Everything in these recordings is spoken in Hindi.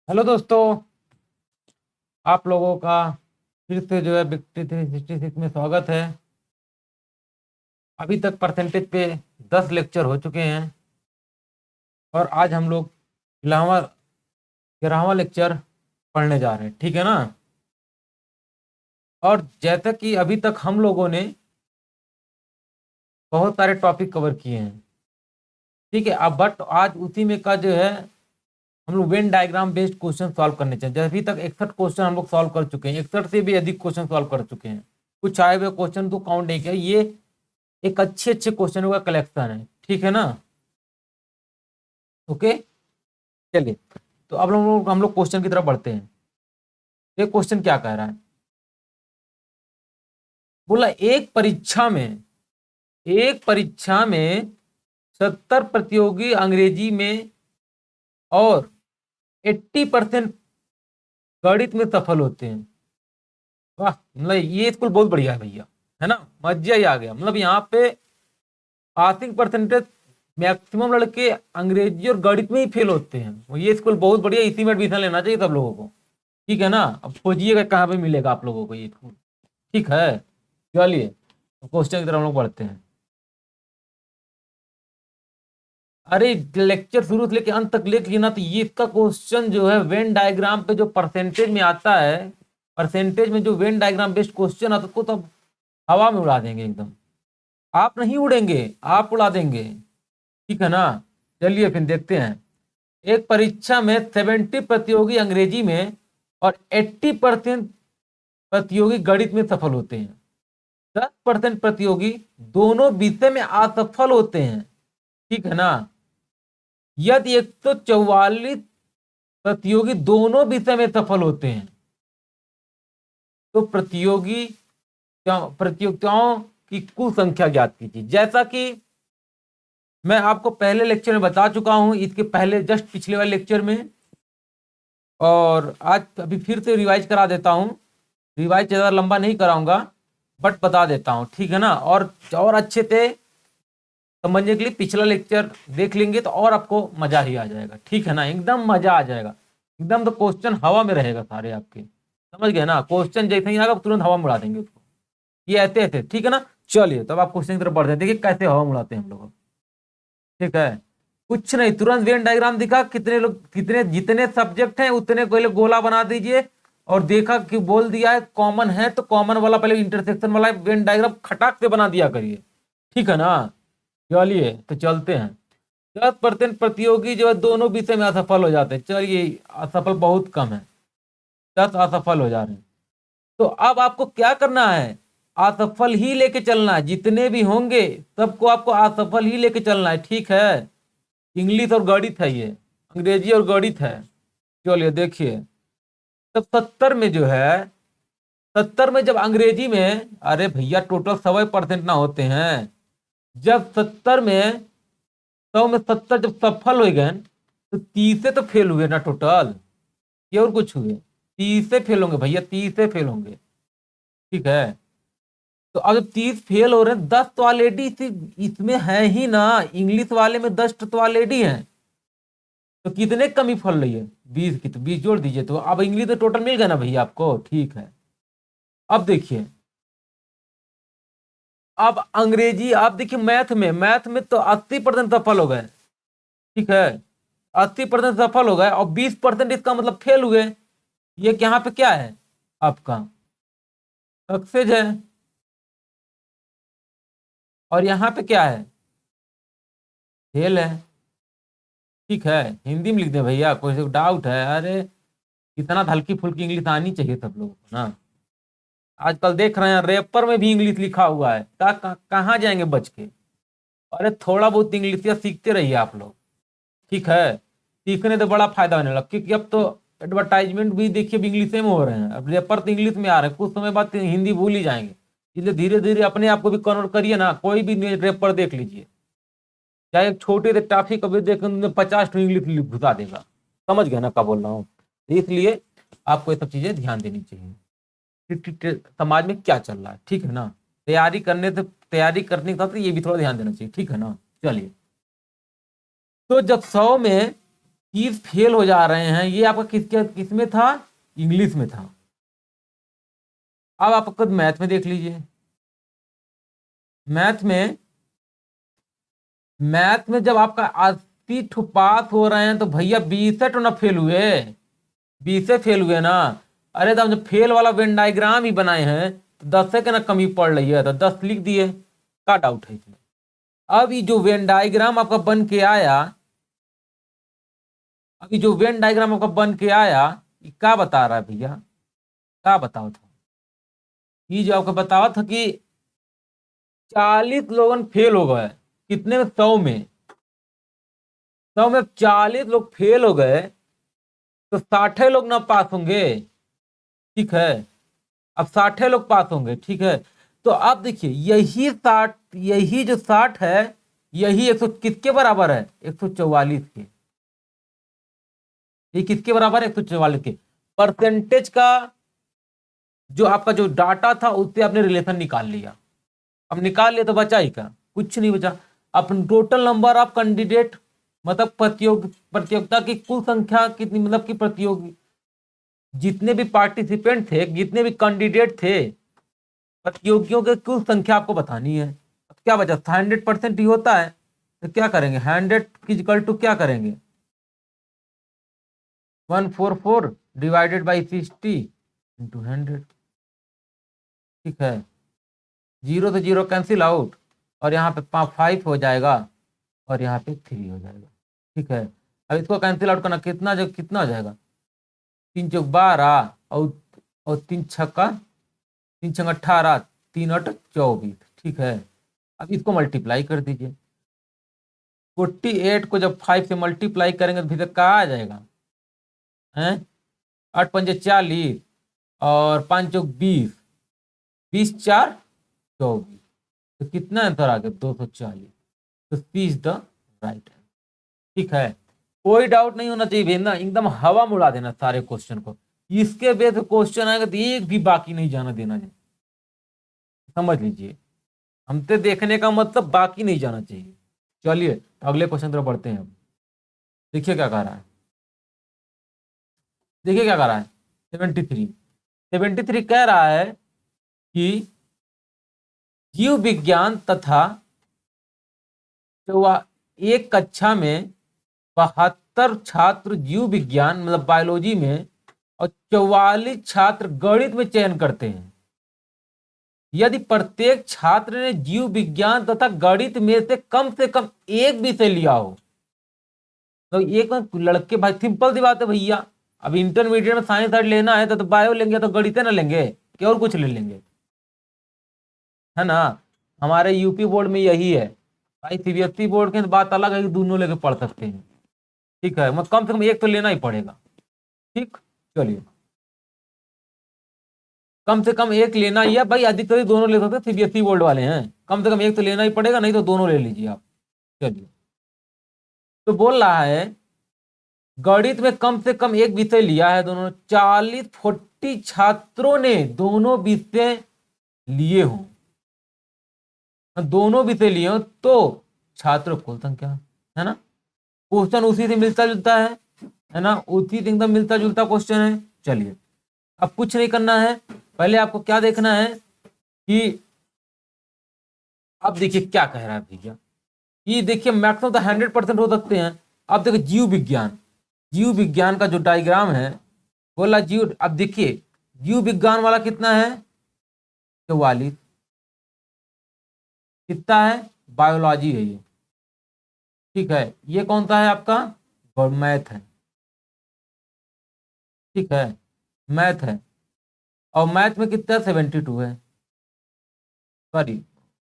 हेलो दोस्तों, आप लोगों का फिर से जो है विक्ट्री 366 में स्वागत है। अभी तक परसेंटेज पे 10 लेक्चर हो चुके हैं और आज हम लोग 11वां 11वां लेक्चर पढ़ने जा रहे हैं, ठीक है ना। और जैसा कि अभी तक हम लोगों ने बहुत सारे टॉपिक कवर किए हैं, ठीक है। अब बट आज उसी में का जो है हम लोग Venn diagram based question solve करने चाहिए। जैसे अभी तक 61 क्वेश्चन हम लोग सॉल्व कर चुके हैं, 61 से भी अधिक क्वेश्चन सॉल्व कर चुके हैं। कुछ आए हुए क्वेश्चन तो काउंट नहीं किया। ये एक अच्छे अच्छे क्वेश्चनों का कलेक्शन है, ठीक है ना। ओके, चलिए तो अब हम लोग क्वेश्चन की तरफ बढ़ते हैं। ये क्वेश्चन क्या कह रहा है? बोला एक परीक्षा में 70 प्रतियोगी अंग्रेजी में और 80% गणित में सफल होते हैं। वाह, मतलब ये स्कूल बहुत बढ़िया है भैया, है ना। मजा ही आ गया। मतलब यहाँ पे पासिंग परसेंटेज मैक्सिमम लड़के अंग्रेजी और गणित में ही फेल होते हैं। ये स्कूल बहुत बढ़िया, इसी में एडमिशन लेना चाहिए सब लोगों को, ठीक है ना। अब खोजिएगा कहाँ पे मिलेगा आप लोगों को ये स्कूल, ठीक है। चलिए क्वेश्चन की तरफ हम लोग बढ़ते हैं। अरे लेक्चर शुरू से लेके अंत तक लेके ना, तो ये इसका क्वेश्चन जो है वेन डायग्राम पे जो परसेंटेज में आता है, परसेंटेज में जो वेन डायग्राम बेस्ड क्वेश्चन आता है उसको तो हवा में उड़ा देंगे एकदम। आप नहीं उड़ेंगे, आप उड़ा देंगे, ठीक है ना। चलिए फिर देखते हैं। एक परीक्षा में 70 प्रतियोगी अंग्रेजी में और 80% प्रतियोगी गणित में सफल होते हैं। 10% प्रतियोगी दोनों विषय में असफल होते हैं, ठीक है ना। यदि 144 प्रतियोगी दोनों विषय में सफल होते हैं तो प्रतियोगिताओं की कुल संख्या ज्ञात कीजिए। जैसा कि मैं आपको पहले लेक्चर में बता चुका हूं, इसके पहले जस्ट पिछले वाले लेक्चर में, और आज अभी फिर से रिवाइज करा देता हूं। रिवाइज ज़्यादा लंबा नहीं कराऊंगा, बट बता देता हूं, ठीक है ना। और अच्छे से समझने के लिए पिछला लेक्चर देख लेंगे तो और आपको मजा ही आ जाएगा, ठीक है ना। एकदम मजा आ जाएगा, एकदम। तो क्वेश्चन हवा में रहेगा सारे आपके, समझ गए ना। क्वेश्चन जैसे ही आएगा तुरंत हवा में उड़ा देंगे उसको, ये ऐसे ऐसे, ठीक है ना। चलिए तब आप क्वेश्चन की तरफ बढ़ते हैं। देखिए कैसे हवा में उड़ाते हैं हम लोग, ठीक है। कुछ नहीं, तुरंत वेन डायग्राम दिखा, कितने लोग, कितने जितने सब्जेक्ट हैं उतने पहले गोला बना दीजिए, और देखा कि बोल दिया है कॉमन है तो कॉमन वाला पहले इंटरसेक्शन वाला वेन डायग्राम खटाक से बना दिया करिए, ठीक है ना। चलिए तो चलते हैं। 10% प्रतियोगी जो है दोनों विषय में असफल हो जाते हैं। चलिए असफल बहुत कम है, 10 असफल हो जा रहे हैं। तो अब आपको क्या करना है? असफल ही लेके चलना है, जितने भी होंगे सबको आपको असफल ही लेके चलना है, ठीक है। इंग्लिश और गणित है ये, अंग्रेजी और गणित है। चलिए देखिए, तब 70 में जो है, 70 में जब अंग्रेजी में, अरे भैया टोटल 100% ना होते हैं। जब 70 में, 100 में 70 जब सफल हो गए तो 30 तो फेल हुए ना टोटल, ये और कुछ हुए? 30 से फेल होंगे भैया, 30 से फेल होंगे, ठीक है। तो अब जब 30 फेल हो रहे हैं, 10 तो ऑलरेडी इसमें है ही ना। इंग्लिश वाले में 10 तो ऑलरेडी है, तो कितने कमी फल रही है? 20 की, तो 20 जोड़ दीजिए। तो अब इंग्लिश तो टोटल मिल गया ना भैया आपको, ठीक है। अब देखिए, अब अंग्रेजी, आप देखिए मैथ में तो 80% सफल हो गए, ठीक है। 80% सफल हो गए और 20% इसका मतलब फेल हुए। ये यहाँ पे क्या है आपका? सक्सेस है। और यहाँ पे क्या है? फेल है, ठीक है। हिंदी में लिख दे भैया, कोई डाउट है? अरे इतना हल्की फुल्की इंग्लिश आनी चाहिए सब लोगों को ना। आजकल देख रहे हैं रैपर में भी इंग्लिश लिखा हुआ है, कहाँ जाएंगे बच के। अरे थोड़ा बहुत इंग्लिश या सीखते रहिए आप लोग, ठीक है। सीखने तो बड़ा फायदा होने लगा, क्योंकि अब तो एडवर्टाइजमेंट भी देखिए इंग्लिश में हो रहे हैं। अब रैपर तो इंग्लिश में आ रहे हैं, कुछ समय बाद तो हिंदी भूल ही जाएंगे। इसलिए धीरे धीरे अपने आप को भी कन्वर्ट करिए ना। कोई भी रैपर देख लीजिए, चाहे एक छोटे से टॉफी कभी देख 50 तो इंग्लिश घुसा देगा। समझ गए ना क्या बोल रहा हूँ? इसलिए आपको ये सब चीजें ध्यान देनी चाहिए कि समाज में क्या चल रहा है, ठीक है ना। तैयारी करने के साथ ये भी थोड़ा ध्यान देना चाहिए, ठीक है ना। चलिए, तो जब 100 में 30 फेल हो जा रहे हैं, ये आपका किस में था? इंग्लिश में था। अब आप खुद मैथ में देख लीजिए। मैथ में जब आपका 80 ठो पास हो रहे हैं तो भैया 20 ठो ना फेल हुए, 20 फेल हुए ना। अरे तो हम जब फेल वाला वेन डायग्राम ही बनाए हैं तो 10 के ना कमी पड़ रही है तो 10 लिख दिए, क्या डाउट है इसमें? अब ये जो वेन डायग्राम आपका बन के आया, अभी जो वेन डायग्राम आपका बन के आया, ये क्या बता रहा है भैया? क्या बताओ था? ये जो आपको बतावा था कि 40 लोगन फेल हो गए, कितने में? 100 में। 100 में 40 लोग फेल हो गए तो 60 लोग ना पास होंगे, ठीक है? अब 60 लोग पास होंगे, ठीक है? तो अब देखिए यही 60, यही जो 60 है, यही 100 किसके बराबर है? 144 के। ये किसके बराबर है? 144 के। परसेंटेज का जो आपका जो डाटा था उससे आपने रिलेशन निकाल लिया। अब निकाल लिया तो बचा ही क्या? कुछ नहीं बचा। अपन टोटल नंबर ऑफ कैंडिडेट, मतलब प्रतियोगिता की कुल संख्या कितनी, मतलब कि प्रतियोगी जितने भी पार्टिसिपेंट थे, जितने भी कैंडिडेट थे, प्रतियोगियों की कुल संख्या आपको बतानी है। अब क्या बचा? 100% ही होता है, तो क्या करेंगे? 100 इक्वल टू क्या करेंगे? 144 डिवाइडेड बाई 60 इंटू 100, ठीक है? 0 से 0 कैंसिल आउट, और यहाँ पे 5 हो जाएगा और यहाँ पे 3 हो जाएगा, ठीक है? अब इसको कैंसिल आउट करना, कितना हो जाएगा? 3 चौक 12 और 3 छक्का 18, 3 8 24, ठीक है? अब इसको मल्टीप्लाई कर दीजिए। 48 को जब 5 से मल्टीप्लाई करेंगे तो भीतर क्या आ जाएगा? हैं? 8 पंजे 40 और 5 चौक 20, 20 4 24, तो कितना आंसर आ गया? 240। तो सी इज द राइट है, ठीक है? कोई डाउट नहीं होना चाहिए भेजना, एकदम हवा में उड़ा देना सारे क्वेश्चन को। इसके बेस क्वेश्चन आएगा तो एक भी बाकी नहीं जाना देना है, समझ लीजिए। हमसे देखने का मतलब बाकी नहीं जाना चाहिए। चलिए अगले क्वेश्चन तरफ बढ़ते हैं। अब देखिए क्या कह रहा है, देखिए क्या कह रहा है। 73 कह रहा है कि जीव विज्ञान तथा एक कक्षा में 72 छात्र जीव विज्ञान मतलब बायोलॉजी में और 44 छात्र गणित में चयन करते हैं। यदि प्रत्येक छात्र ने जीव विज्ञान तथा गणित में से कम एक विषय लिया हो, तो एक लड़के, भाई सिंपल सी बात है भैया, अब इंटरमीडिएट में साइंस लेना है तो बायो लेंगे तो गणित ना लेंगे कि और कुछ ले लेंगे, है ना? हमारे यूपी बोर्ड में यही है भाई। सीबीएसई बोर्ड की बात अलग है कि दोनों लेके पढ़ सकते हैं, ठीक है? मतलब कम से कम एक तो लेना ही पड़ेगा, ठीक? चलिए कम से कम एक लेना ही है भाई, अधिकतर दोनों ले सकते हैं, सीबीएसई बोर्ड वाले हैं। कम से कम एक तो लेना ही पड़ेगा, नहीं तो दोनों ले लीजिए आप। चलिए तो बोल रहा है गणित में कम से कम एक विषय लिया है दोनों, 40 छात्रों ने दोनों विषय लिए हों, दोनों विषय लिए हो तो छात्र कुल संख्या, है ना? क्वेश्चन उसी से मिलता जुलता है ना? उसी से एकदम मिलता जुलता क्वेश्चन है। चलिए अब कुछ नहीं करना है, पहले आपको क्या देखना है कि अब देखिए क्या कह रहा है भैया। ये देखिए मैक्सिमम तो 100% हो सकते हैं। अब देखिए जीव विज्ञान का जो डायग्राम है, बोला जीव, अब देखिए जीव विज्ञान वाला कितना है? 44। कितना है? बायोलॉजी है ये, ठीक है? ये कौन सा है आपका? मैथ है, ठीक है? मैथ है, और मैथ में कितना? 72 है। सॉरी,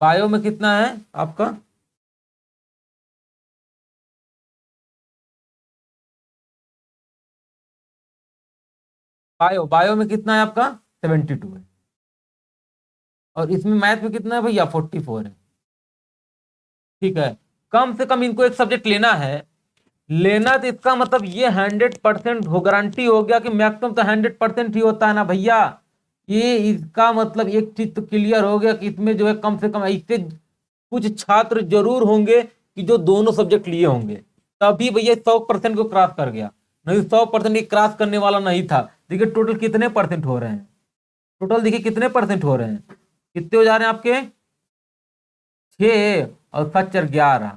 बायो में कितना है आपका? बायो में कितना है आपका? 72 है। और इसमें मैथ में कितना है भैया? 44 है, ठीक है? कम से कम इनको एक सब्जेक्ट लेना है। लेना तो इसका मतलब ये 100% हो, गारंटी हो गया कि मैक्सिमम तो 100% ही होता है ना भैया। ये इसका मतलब एक चीज तो क्लियर हो गया कि इसमें जो है कम से कम ऐसे कुछ छात्र जरूर होंगे कि जो दोनों सब्जेक्ट लिए होंगे, तभी भैया 100% को क्रॉस कर गया, नहीं 100% क्रॉस करने वाला नहीं था। देखिए टोटल कितने परसेंट हो रहे हैं, टोटल देखिए कितने परसेंट हो रहे हैं, कितने हो जा रहे हैं आपके 6 और 7 4 11,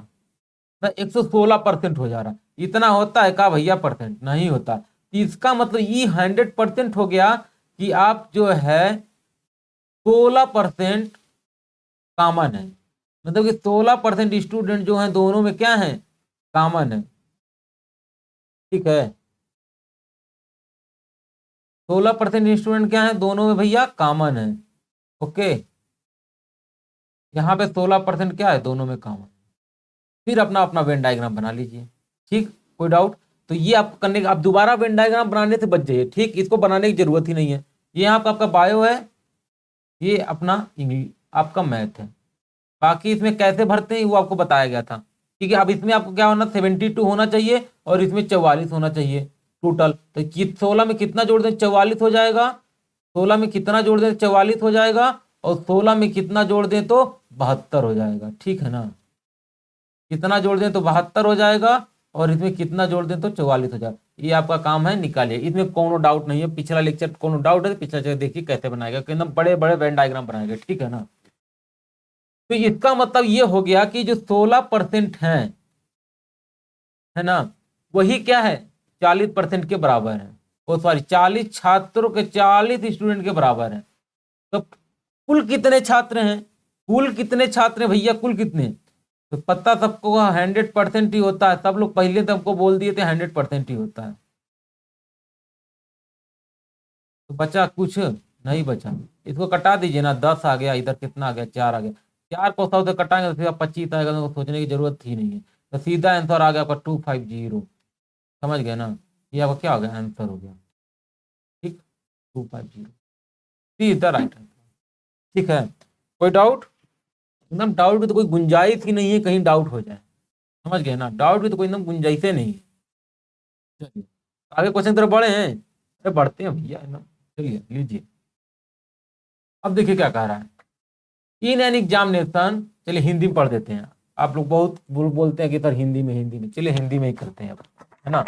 तो 116% हो जा रहा। इतना होता है का भैया परसेंट? नहीं होता। तो इसका मतलब ये 100% हो गया कि आप जो है 16% कॉमन है, मतलब कि 16% स्टूडेंट जो हैं दोनों में क्या है, कॉमन है। ठीक है, 16% स्टूडेंट क्या है दोनों में भैया, कॉमन है। ओके, यहाँ पे 16% क्या है, दोनों में कॉमन। फिर अपना अपना वेन डायग्राम बना लीजिए। ठीक, कोई डाउट? तो ये आप करने आप दोबारा वेन डायग्राम बनाने से बच जाइए। ठीक, इसको बनाने की जरूरत ही नहीं है। ये यहाँ पे आपका बायो है, ये अपना इंग्लिश आपका मैथ है। बाकी इसमें कैसे भरते हैं वो आपको बताया गया था। ठीक है, अब इसमें आपको क्या होना, 72 होना चाहिए और इसमें 44 होना चाहिए टोटल। तो 16 में कितना जोड़ दें, 44 हो जाएगा। 16 में कितना जोड़ दें, 44 हो जाएगा। और 16 में कितना जोड़ दें तो 72 हो जाएगा। ठीक है ना, कितना जोड़ दें तो 72 हो जाएगा और इसमें कितना जोड़ दें तो 44 हो जाएगा। ये आपका काम है, निकालिए। इसमें कोनो डाउट नहीं है। पिछला लेक्चर कोनो डाउट है तो पिछला लेक्चर देखिए कैसे बनाएगा, एकदम बड़े बड़े वेन डायग्राम बनाएगा। ठीक है ना, तो इसका मतलब ये हो गया कि जो 16% है ना, वही क्या है 40% के बराबर है। ओ सॉरी, 40 छात्रों के 40 स्टूडेंट के बराबर है। तो कुल कितने छात्र हैं, कुल कितने छात्र हैं भैया, कुल कितने? तो पता सबको 100% ही होता है। सब लोग पहले तो हमको बोल दिए थे 100% ही होता है। तो बचा कुछ नहीं बचा, इसको कटा दीजिए ना। 10 आ गया, इधर कितना आ गया, 4 आ गया। 4 को 100 से कटाएंगे तो सीधा 25 आएगा, तो सोचने की जरूरत ही नहीं है। तो सीधा आंसर आ गया आपका 250। समझ गए ना, ये आपका क्या हो गया, आंसर हो गया। ठीक, 250 सीधा राइट आंसर। ठीक है, कोई डाउट? एकदम डाउट भी तो कोई गुंजाइश ही नहीं है कहीं डाउट हो जाए। समझ गए ना, डाउट भी तो कोई एकदम गुंजाइश ही नहीं है। चलिए आगे क्वेश्चन तरफ बढ़े हैं, अरे बढ़ते हैं भैया एकदम। चलिए लीजिए, अब देखिए क्या कह रहा है। इन एन एग्जामिनेशन, चलिए हिंदी में पढ़ देते हैं। आप लोग बहुत बोलते हैं कि सर हिंदी में, हिंदी में, चलिए हिंदी में ही करते हैं अब, है ना।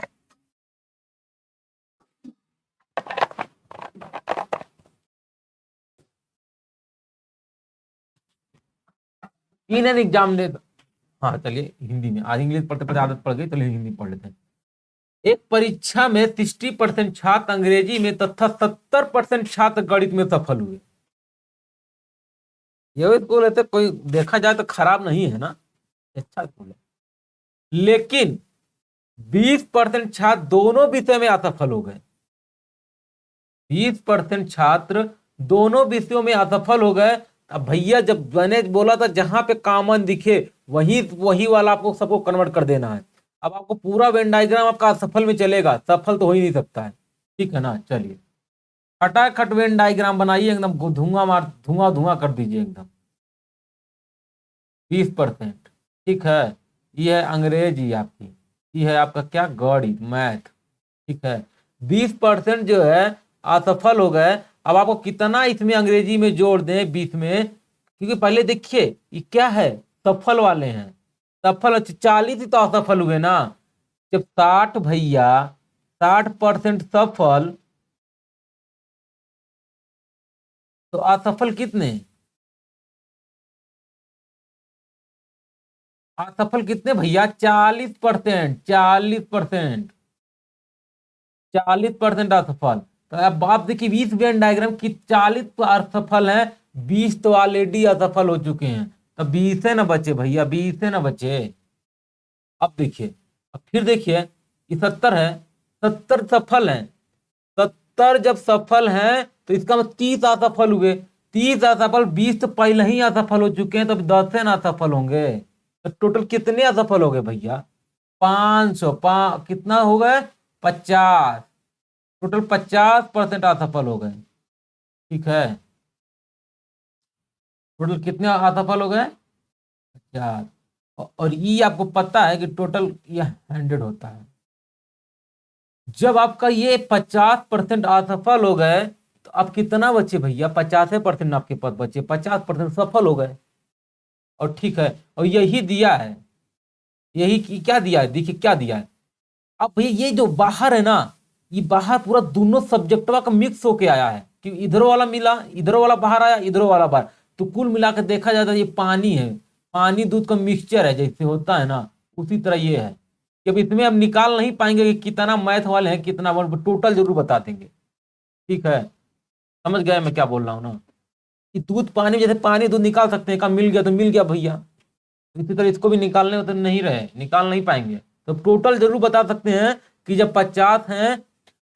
इन एन एग्जामिनेशन, हाँ चलिए हिंदी में, आज इंग्लिश पढ़ते पढ़ते आदत पड़ गई, चलिए हिंदी पढ़ लेते हैं। एक परीक्षा में 60% छात्र अंग्रेजी में तथा 70% छात्र गणित में सफल हुए। ये स्कूल ऐसे कोई देखा जाए तो खराब नहीं है ना, अच्छा स्कूल है। लेकिन 20% छात्र दोनों विषय में असफल हो गए। 20% छात्र दोनों विषयों में असफल हो गए। अब भैया जब मैंने बोला था जहां पे कॉमन दिखे वही वही वाला आपको सबको कन्वर्ट कर देना है। अब आपको पूरा वेन डायग्राम आपका असफल में चलेगा, सफल तो हो ही नहीं सकता है। ठीक है ना, चलिए खटाखट वेन डायग्राम बनाइए, एकदम धुआं मार, धुआं धुआं कर दीजिए एकदम। 20%, ठीक है, ये है अंग्रेजी आपकी, ये है आपका क्या, गणित मैथ। ठीक है, 20% जो है असफल हो गए। अब आपको कितना इसमें अंग्रेजी में जोड़ दें 20 में, क्योंकि पहले देखिए ये क्या है, सफल वाले हैं। सफल 40 ही तो असफल हुए ना। जब 60 भैया 60% सफल, तो असफल कितने, असफल कितने भैया, 40%, 40%, 40% असफल। तो अब आप देखिए 20 वेन डायग्राम की 40 तो असफल है, 20 तो ऑलरेडी असफल हो चुके हैं। तो 20 है ना बचे भैया, 20 है ना बचे। अब देखिए, अब फिर देखिए ये 70 है, 70 सफल है। 70 जब सफल है तो इसका मतलब 30 असफल हुए। 30 असफल, 20 तो पहले ही असफल हो चुके हैं, तो 10 है ना असफल होंगे। तो टोटल कितने असफल हो गए भैया, 500 कितना हो गए, 50। टोटल 50% असफल हो गए। ठीक है, टोटल कितने असफल हो गए, 50। और ये आपको पता है कि टोटल ये 100 होता है। जब आपका ये 50% असफल हो गए तो अब कितना बचे भैया, 50% आपके पास बचे, 50% सफल हो गए। और ठीक है, और यही दिया है, यही क्या दिया है, देखिए क्या दिया है। अब भैया ये जो बाहर है ना, ये बाहर पूरा दोनों सब्जेक्टवा का मिक्स होके आया है कि इधर वाला मिला, इधर वाला बाहर आया, इधर वाला बाहर, तो कुल मिला के देखा जाता है ये पानी है, पानी दूध का मिक्सचर है जैसे होता है ना, उसी तरह ये है कि अब इसमें अब निकाल नहीं पाएंगे कि कितना मैथ वाले हैं कितना, टोटल जरूर बता देंगे। ठीक है, समझ गए मैं क्या बोल रहा हूँ ना, कि दूध पानी, जैसे पानी दूध निकाल सकते हैं, कहा मिल गया तो मिल गया भैया, इसी तरह इसको भी निकालने में तो नहीं रहे, निकाल नहीं पाएंगे, तो टोटल जरूर बता सकते हैं कि जब 50 हैं,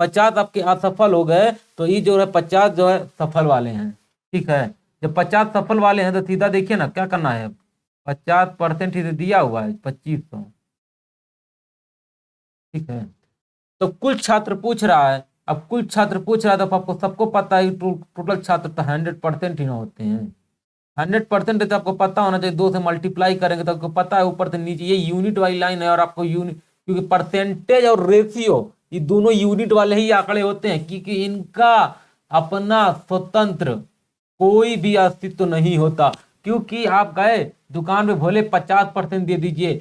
50 आपके असफल हो गए, तो ये जो है 50 जो है सफल वाले हैं। ठीक है, जब 50 सफल वाले हैं तो सीधा देखिए ना क्या करना है, 50% ही दिया हुआ है 2500। ठीक है, तो कुल छात्र पूछ रहा है, अब कुल छात्र पूछ रहा है तो आपको सबको पता है टोटल छात्र तो 100% ही ना होते हैं। 100% तो आपको पता होना चाहिए, 2 से मल्टीप्लाई करेंगे तो आपको पता है ऊपर से नीचे ये यूनिट वाली लाइन है, और आपको यूनिट, क्योंकि परसेंटेज और रेशियो ये दोनों यूनिट वाले ही आंकड़े होते हैं, क्योंकि इनका अपना स्वतंत्र कोई भी अस्तित्व नहीं होता। क्योंकि आप गए दुकान पे बोले 50% दे दीजिए,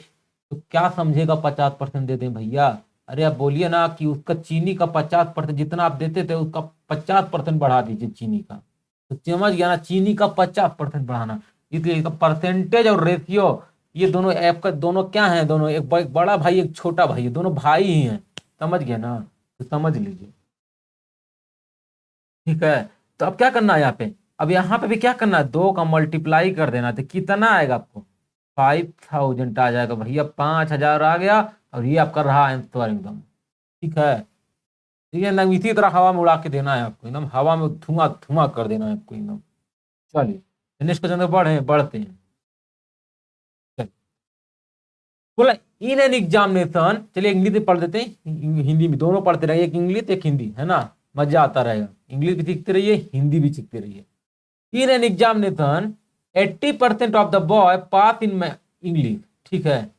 तो क्या समझेगा 50% दे दें भैया, अरे आप बोलिए ना कि उसका चीनी का 50%, जितना आप देते थे उसका 50% बढ़ा दीजिए चीनी का, तो समझ गया ना, चीनी का 50% बढ़ाना। इसलिए इसका परसेंटेज और रेशियो ये दोनों ऐप का दोनों क्या है, दोनों एक बड़ा भाई एक छोटा भाई है, दोनों भाई ही हैं, समझ गया ना, तो समझ लीजिए। ठीक है, तो अब क्या करना है यहाँ पे, अब यहाँ पे भी क्या करना है, 2 का मल्टीप्लाई कर देना, तो कितना आएगा आपको 5000 आ जाएगा भैया, 5000 आ गया, और ये आपका रहा आंसर एकदम। ठीक है, ठीक है ना, इसी तरह हवा में उड़ा के देना है आपको, एकदम हवा में धुआं धुआं कर देना है आपको एकदम। चलिए नेक्स्ट क्वेश्चन बढ़ते हैं। चलिए, बोला इन एन एग्जामिनेशन, चलिए इंग्लिश में पढ़ देते हैं, हिंदी में दोनों पढ़ते रहिए, एक इंग्लिश एक हिंदी, है ना, मजा आता रहेगा, इंग्लिश भी सीखते रहिए हिंदी भी सीखते रहिए। इन an examination 80% of the boy pass in English. ठीक है,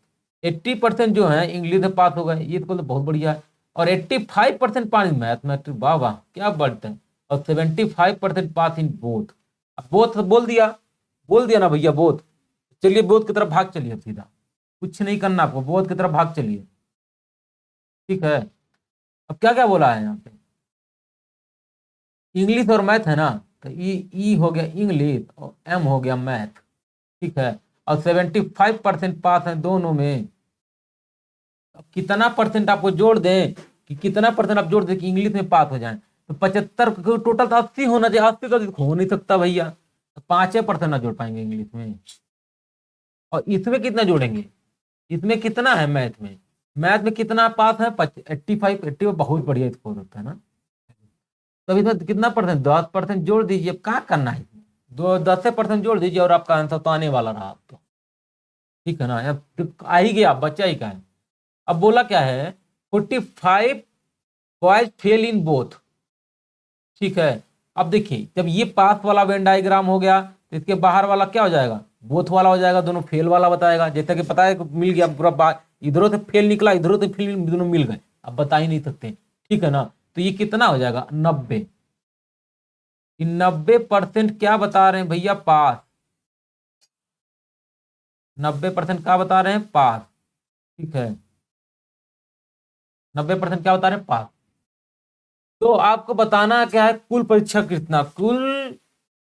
80% जो है इंग्लिश में पास हो गए, ये तो बहुत बढ़िया है, और 85% पास इन मैथमेटिक्स, वाह वाह क्या बढ़ते हैं, और 75% पास इन बोथ। अब बोथ बोल दिया ना भैया बोथ, चलिए बोथ की तरफ भाग चलिए, अब सीधा कुछ नहीं करना आपको, बोथ की तरफ भाग चलिए। ठीक है, अब क्या क्या बोला है यहाँ पे, इंग्लिश और मैथ है ना, तो ई हो गया इंग्लिश और एम हो गया मैथ। ठीक है, और 75% पास है दोनों में। अब कितना परसेंट आपको जोड़ दें, कि कितना परसेंट आप जोड़ दें कि इंग्लिश में पास हो जाए, तो 75 टोटल तो 80 होना चाहिए, 80 तो हो नहीं सकता भैया, तो 5% ना जोड़ पाएंगे इंग्लिश में। और इसमें कितना जोड़ेंगे, इसमें कितना है मैथ में, मैथ में कितना पास है 85, 80 बहुत बढ़िया स्कोर होता है ना। तो इसमें कितना परसेंट, 10% जोड़ दीजिए, अब क्या करना है, 10% जोड़ दीजिए और आपका आंसर तो आने वाला रहा आपको। ठीक है ना, अब तो आ ही गया, बच्चा ही का है। अब बोला क्या है, 45 बॉयज फेल इन बोथ। ठीक है, अब देखिए जब ये पास वाला वेन डायग्राम हो गया, तो इसके बाहर वाला क्या हो जाएगा, बोथ वाला हो जाएगा, दोनों फेल वाला बताएगा, जैसा कि पता है मिल गया पूरा इधरों से फेल निकला, इधरों से फेल, दोनों मिल गए, अब बता ही नहीं सकते। ठीक है ना, तो ये कितना हो जाएगा 90, 90% क्या बता रहे हैं भैया, पास, 90% क्या बता रहे हैं, पास। ठीक है, 90% क्या बता रहे हैं, पास। तो आपको बताना क्या है, कुल परीक्षा कितना, कुल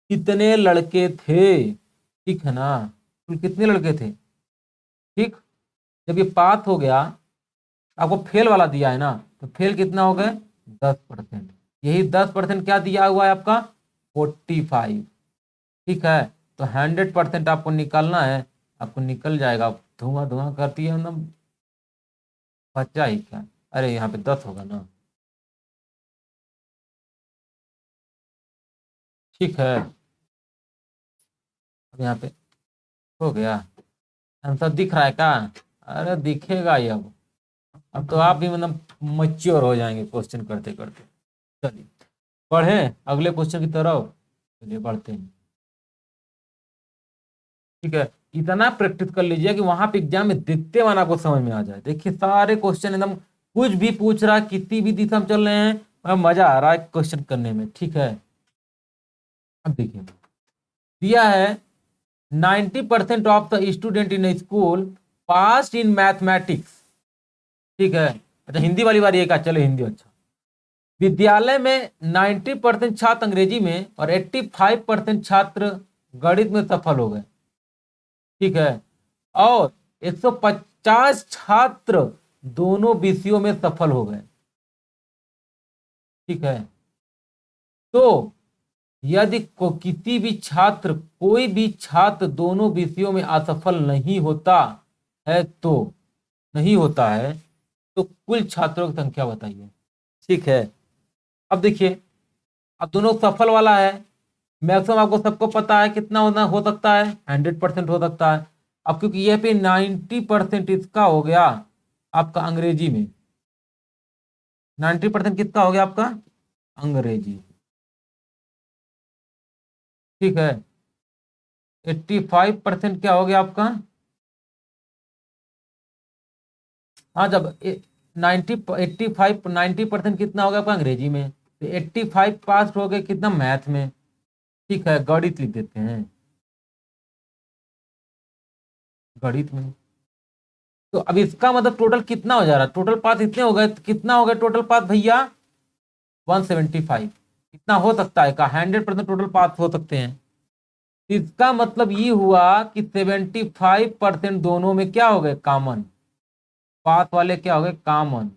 कितने लड़के थे। ठीक है ना, कुल कितने लड़के थे। ठीक, जब ये पास हो गया, आपको फेल वाला दिया है ना, तो फेल कितना हो गए 10%, यही 10% क्या दिया हुआ है आपका 45। ठीक है, तो 100% आपको निकालना है, आपको निकल जाएगा, धुआं धुआं करती है एकदम, बच्चा ही क्या, अरे यहाँ पे 10 होगा ना। ठीक है, अब यहाँ पे हो गया, आंसर दिख रहा है क्या, अरे दिखेगा ही अब तो आप भी मतलब मच्योर हो जाएंगे क्वेश्चन करते करते। चलिए पढ़ें अगले क्वेश्चन की तरफ, चलिए बढ़ते हैं। ठीक है, इतना प्रैक्टिस कर लीजिए कि वहां पे एग्जाम में दिखते वाला आपको समझ में आ जाए, देखिए सारे क्वेश्चन एकदम, कुछ भी पूछ रहा है, कितनी भी दिशा में चल रहे हैं, मजा आ रहा है क्वेश्चन करने में। ठीक है, अब देखिए दिया है 90% of the student in school pass in mathematics, ठीक है। अच्छा हिंदी वाली बारी है क्या, चलो हिंदी। अच्छा, विद्यालय में 90% छात्र अंग्रेजी में और 85% छात्र गणित में सफल हो गए, ठीक है। और 150 छात्र दोनों विषयों में सफल हो गए, ठीक है। तो यदि किसी भी छात्र, कोई भी छात्र दोनों विषयों में असफल नहीं होता है तो, नहीं होता है तो कुल छात्रों की संख्या बताइए, ठीक है। अब देखिए, अब दोनों सफल वाला है, मैक्सिमम आपको सबको पता है कितना होना हो सकता है, 100% हो सकता है। अब क्योंकि यह पे 90% इसका हो गया आपका अंग्रेजी में, 90% किसका हो गया आपका, अंग्रेजी, ठीक है। 85% क्या हो गया आपका, हाँ जब 90% कितना हो गया आपका अंग्रेजी में, तो 85 पास हो गए कितना मैथ में, ठीक है। गणित लिख देते हैं, गणित में। तो अब इसका मतलब टोटल कितना हो जा रहा है, टोटल पास इतने हो गए, तो कितना हो गया टोटल पास भैया 175। कितना हो सकता है का, 100% टोटल पास हो सकते हैं। इसका मतलब ये हुआ कि 75% दोनों में क्या हो गए कॉमन, पास वाले क्या हो गए कॉमन,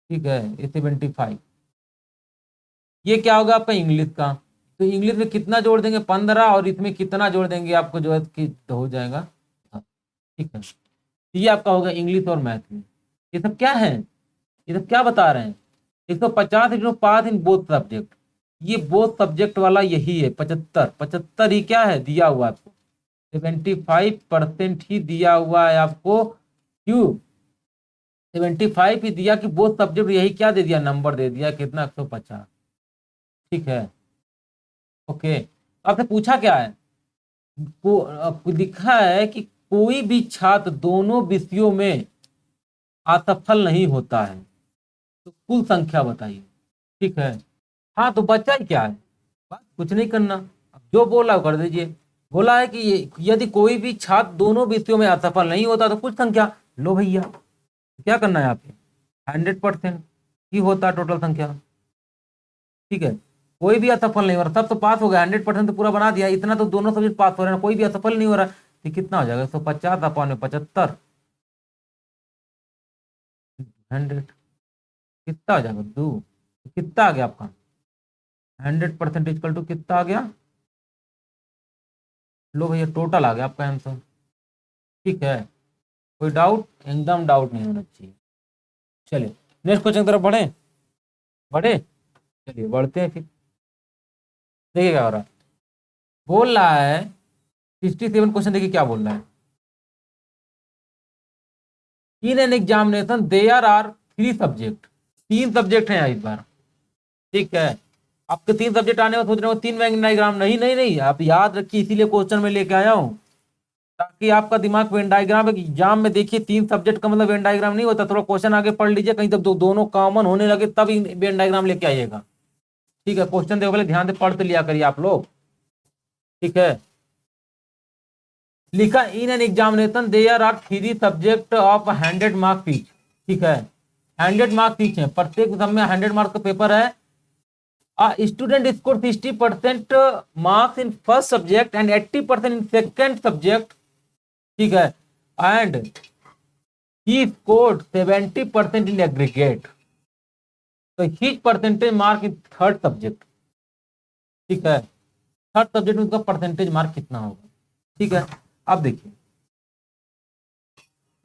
ठीक है। ये 75, ये क्या होगा आपका इंग्लिश का, तो इंग्लिश में कितना जोड़ देंगे 15, और इसमें कितना जोड़ देंगे आपको जो है कि हो जाएगा, ठीक है। ये आपका होगा इंग्लिश और मैथ में। ये सब क्या है, ये सब क्या बता रहे हैं, 150 into pass in both subject, ये बोथ सब्जेक्ट वाला यही है 75, 75 ही क्या है दिया हुआ आपको, 75% ही दिया हुआ है आपको, क्यों 75 ही दिया कि बोथ सब्जेक्ट, यही क्या दे दिया नंबर दे दिया कितना 150, ठीक है। ओके, आपसे पूछा क्या है, लिखा है कि कोई भी छात्र दोनों विषयों में असफल नहीं होता है तो कुल संख्या बताइए, ठीक है। हाँ तो बच्चा ही क्या है, बस कुछ नहीं करना, अब जो बोला वो कर दीजिए। बोला है कि यदि कोई भी छात्र दोनों विषयों में असफल नहीं होता तो कुछ संख्या, लो भैया क्या करना है यहाँ पे, 100% ही होता है टोटल संख्या, ठीक है। कोई भी असफल नहीं हो रहा, सब तो पास हो गया, 100% तो पूरा बना दिया, इतना तो दोनों सब्जेक्ट पास हो रहे हैं, कोई भी असफल नहीं हो रहा, तो कितना हो जाएगा 150 अपॉन में 75, 100 कितना हो जाएगा 2, कितना आ गया आपका 100% इक्वल टू कितना आ गया, लो भैया टोटल आ गया आपका आंसर, ठीक है। कोई डाउट, एकदम डाउट नहीं होना चाहिए। चलिए नेक्स्ट क्वेश्चन की तरफ बढ़े, बढ़े, चलिए बढ़ते हैं फिर। देखिए क्या हो रहा है, बोल रहा है 67 क्वेश्चन, देखिए क्या बोल रहा है, in an examination there are 3 subject, 3 subject हैं इस बार, ठीक है। आपके 3 सब्जेक्ट आने में सोच रहे हो 3 वेन डायग्राम, नहीं नहीं नहीं, आप याद रखिए, इसीलिए क्वेश्चन में लेके आया हूं, ताकि आपका दिमाग वेन डायग्राम एग्जाम में देखिए 3 सब्जेक्ट का मतलब वेन डायग्राम नहीं होता, थोड़ा क्वेश्चन आगे पढ़ लीजिए, कहीं तब दोनों कॉमन होने लगे तब वेन डायग्राम लेके आइएगा, ठीक है। क्वेश्चन देखो पहले ध्यान से पढ़ तो लिया करिए आप लोग, ठीक है। लिखा in an examination there are 3 subject of 100 marks each, ठीक है। 100 मार्क्स ईच है, प्रत्येक सब में 100 मार्क्स का पेपर है। Student score 60% marks in first subject and 80% in second subject, ठीक है। And he scored 70% in aggregate, तो his percentage mark in third subject, ठीक है। थर्ड सब्जेक्ट में उसका परसेंटेज मार्क कितना होगा, ठीक है। अब देखिए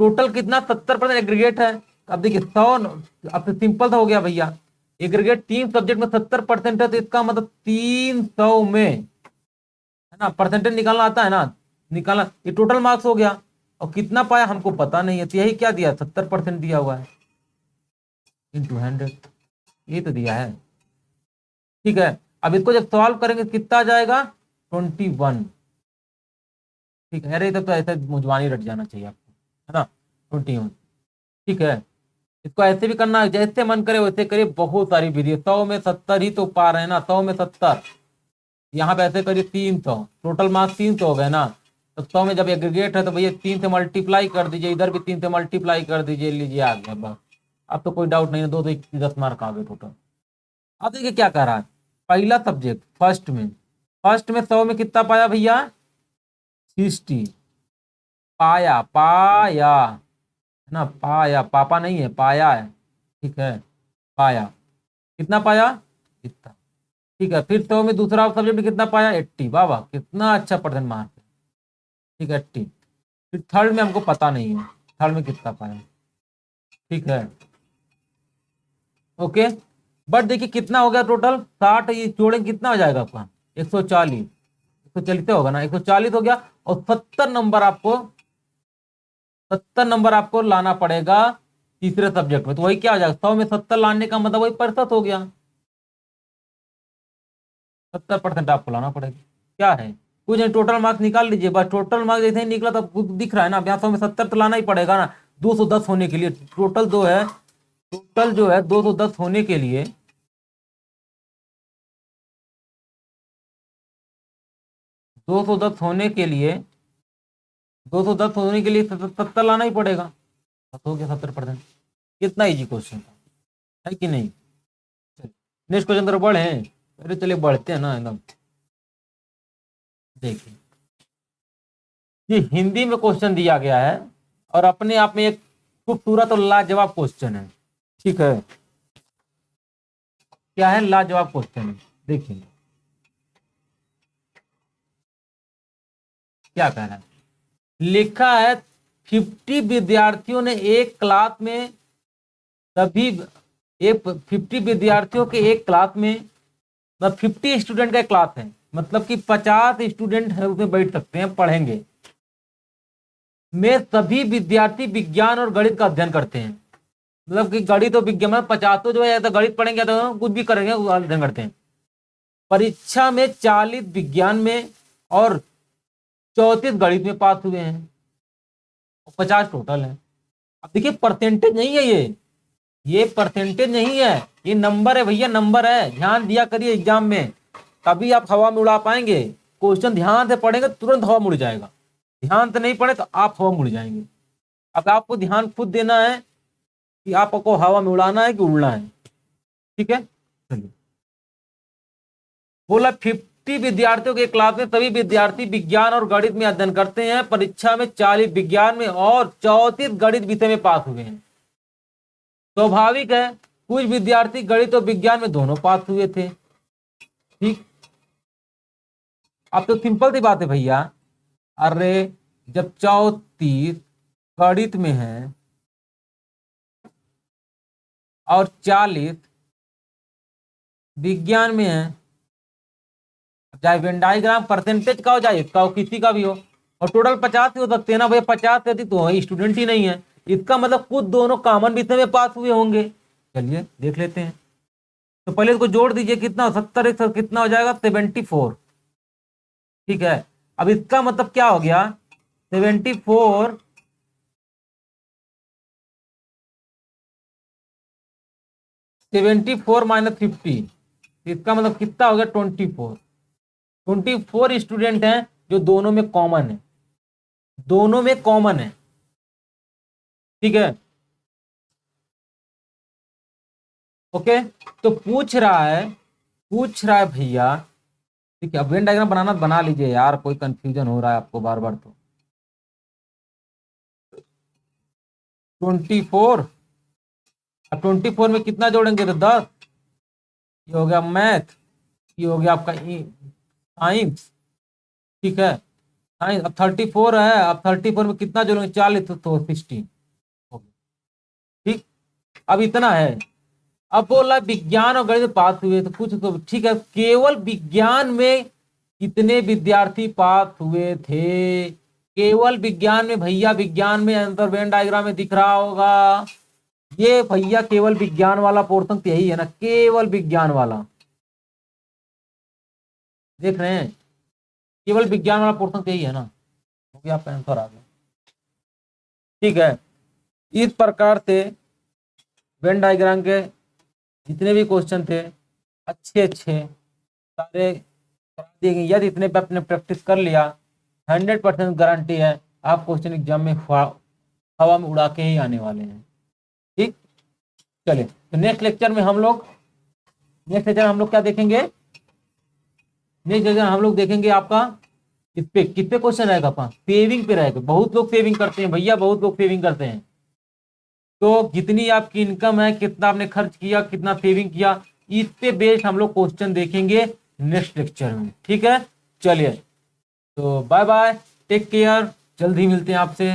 टोटल कितना 70% एग्रीगेट है, अब देखिए 100, अब तो सिंपल था हो गया भैया, एग्रीगेट 3 सब्जेक्ट में 70% है, तो इसका मतलब 300 में, है ना, परसेंटेज निकालना आता है ना, निकालना, ये टोटल मार्क्स हो गया, और कितना पाया हमको पता नहीं है, तो यही क्या दिया 70% दिया हुआ है इंटू 100, ये तो दिया है, ठीक है। अब इसको जब सॉल्व करेंगे कितना आ जाएगा 21, ठीक है। अरे तो ऐसा मुझवानी रट जाना चाहिए आपको, है ना, 21, ठीक है। इसको ऐसे भी करना, जैसे मन करे वैसे करिए, बहुत सारी विधि, 100 में 70 ही तो पा रहे हैं ना, 100 में 70, यहाँ पे ऐसे करिए 300, टोटल मार्क्स 300 हो गए ना, तो 100 में जब एग्रीगेट है तो भैया 3 से मल्टीप्लाई कर दीजिए, इधर भी 3 से मल्टीप्लाई कर दीजिए, लीजिए आ गया बस। अब तो कोई डाउट नहीं है, 2 से 10 मार्क आ गए टोटल। अब देखिए क्या कह रहा है, पहला सब्जेक्ट फर्स्ट में 100 में कितना पाया भैया 60 पाया, पाया है ना, पाया, पापा नहीं है, पाया है, ठीक है, पाया, कितना पाया इतना, ठीक है। फिर 100 में दूसरा सब्जेक्ट में कितना पाया 80, वाह वाह कितना अच्छा परसेंट मार्क है, ठीक है 80। फिर थर्ड में हमको पता नहीं है थर्ड में कितना पाया, ठीक है ओके। बट देखिए कितना हो गया टोटल 60, ये जोड़ेंगे कितना हो जाएगा आपका 140, 140 होगा ना, 140 हो गया। और 70 नंबर आपको लाना पड़ेगा तीसरे सब्जेक्ट में। तो वही क्या हो जाएगा 100 में 70 लाने का मतलब वही प्रतिशत हो गया, 70% आपको लाना पड़ेगा। क्या है कुछ नहीं, टोटल मार्क्स निकाल लीजिए बस। टोटल मार्क्स जैसे ही निकला तो दिख रहा है ना, यहाँ 100 में 70 तो लाना ही पड़ेगा ना, 210 होने के लिए। टोटल जो है 210 होने के लिए 210 होने के लिए 210 होने के लिए 70 लाना ही पड़ेगा। बस हो गया 70%। कितना इजी क्वेश्चन था, है कि नहीं। नेक्स्ट क्वेश्चन तरफ बढ़े, अरे चलिए बढ़ते हैं ना एकदम। देखिए ये हिंदी में क्वेश्चन दिया गया है और अपने आप में एक खूबसूरत और लाजवाब क्वेश्चन है, ठीक है। क्या है लाजवाब क्वेश्चन है, देखिए क्या कह रहा है, लिखा है 50 विद्यार्थियों ने एक क्लास में सभी एक 50 विद्यार्थियों के एक क्लास में, मतलब 50 स्टूडेंट का एक क्लास है, मतलब कि 50 स्टूडेंट है उसमें बैठ सकते हैं पढ़ेंगे, में सभी विद्यार्थी विज्ञान और गणित का अध्ययन करते हैं। मतलब कि गणित और विज्ञान में 50 जो है या तो गणित पढ़ेंगे या तो कुछ भी करेंगे अध्ययन करते हैं। परीक्षा में 40 विज्ञान में और 34 गणित में पास हुए हैं, 50 टोटल है। अब देखिए परसेंटेज नहीं है ये परसेंटेज नहीं है, ये नंबर है भैया, नंबर है। ध्यान दिया करिए एग्जाम में, तभी आप हवा में उड़ा पाएंगे। क्वेश्चन ध्यान से पढ़ेंगे तुरंत हवा में उड़ जाएगा, ध्यान से नहीं पढ़े तो आप हवा में उड़ जाएंगे। अब आपको ध्यान खुद देना है कि आपको हवा में उड़ाना है कि उड़ना है, ठीक है। चलिए बोला 50 विद्यार्थियों के क्लास में सभी विद्यार्थी विज्ञान और गणित में अध्ययन करते हैं। परीक्षा में 40 विज्ञान में और 34 गणित विषय में पास हुए हैं। स्वाभाविक है कुछ विद्यार्थी गणित और विज्ञान में दोनों पास हुए थे, ठीक। अब तो सिंपल सी बात है भैया, अरे जब 34 गणित में है और 40 विज्ञान में है, चाहे वेन डायग्राम परसेंटेज का हो जाए इसका हो किसी का भी हो, और टोटल 50 ही हो सकते हैं ना भैया, 50 से अधिक तो स्टूडेंट ही नहीं है, इसका मतलब खुद दोनों कॉमन विषय में पास हुए होंगे। चलिए देख लेते हैं। तो पहले इसको जोड़ दीजिए, कितना 70 एक कितना हो जाएगा 74, ठीक है। अब इसका मतलब क्या हो गया 74 माइनस 50, इसका मतलब कितना हो गया 24 स्टूडेंट हैं जो दोनों में कॉमन है, दोनों में कॉमन है, ठीक है ओके। तो पूछ रहा है भैया, ठीक है। अब वेन डायग्राम बनाना बना लीजिए यार, कोई कंफ्यूजन हो रहा है आपको बार बार। तो 24, अब 24 में कितना जोड़ेंगे तो 10, ये हो गया मैथ, ये हो गया आपका साइंस, ठीक है साइंस। अब 34 है, अब 34 में कितना जोड़ेंगे 40 तो 16, ठीक। अब इतना है। अब बोला विज्ञान और गणित पास हुए तो कुछ तो ठीक है, केवल विज्ञान में कितने विद्यार्थी पास हुए थे, केवल विज्ञान में भैया, विज्ञान में आंसर वेन डायग्राम में दिख रहा होगा, ये भैया केवल विज्ञान वाला पोर्शन तो यही है ना, केवल विज्ञान वाला देख रहे हैं, केवल विज्ञान वाला पोर्शन तो यही है ना, तो भी आपका आंसर आ गया, ठीक है। इस प्रकार से वेन डायग्राम के जितने भी क्वेश्चन थे अच्छे सारे करा दिए गए। यदि इतने पे आपने प्रैक्टिस कर लिया 100% गारंटी है, आप क्वेश्चन एग्जाम में हवा में उड़ा के ही आने वाले हैं। ठीक, चलिए तो नेक्स्ट लेक्चर में हम लोग क्या देखेंगे, नेक्स्ट लेक्चर हम लोग देखेंगे आपका इस पे कितने क्वेश्चन रहेगा, आपका सेविंग पे रहेगा। बहुत लोग सेविंग करते हैं भैया, बहुत लोग सेविंग करते हैं। तो जितनी आपकी इनकम है, कितना आपने खर्च किया, कितना सेविंग किया, इस पे बेस्ड हम लोग क्वेश्चन देखेंगे नेक्स्ट लेक्चर में। ठीक है, चलिए तो बाय बाय, टेक केयर, जल्द ही मिलते हैं आपसे।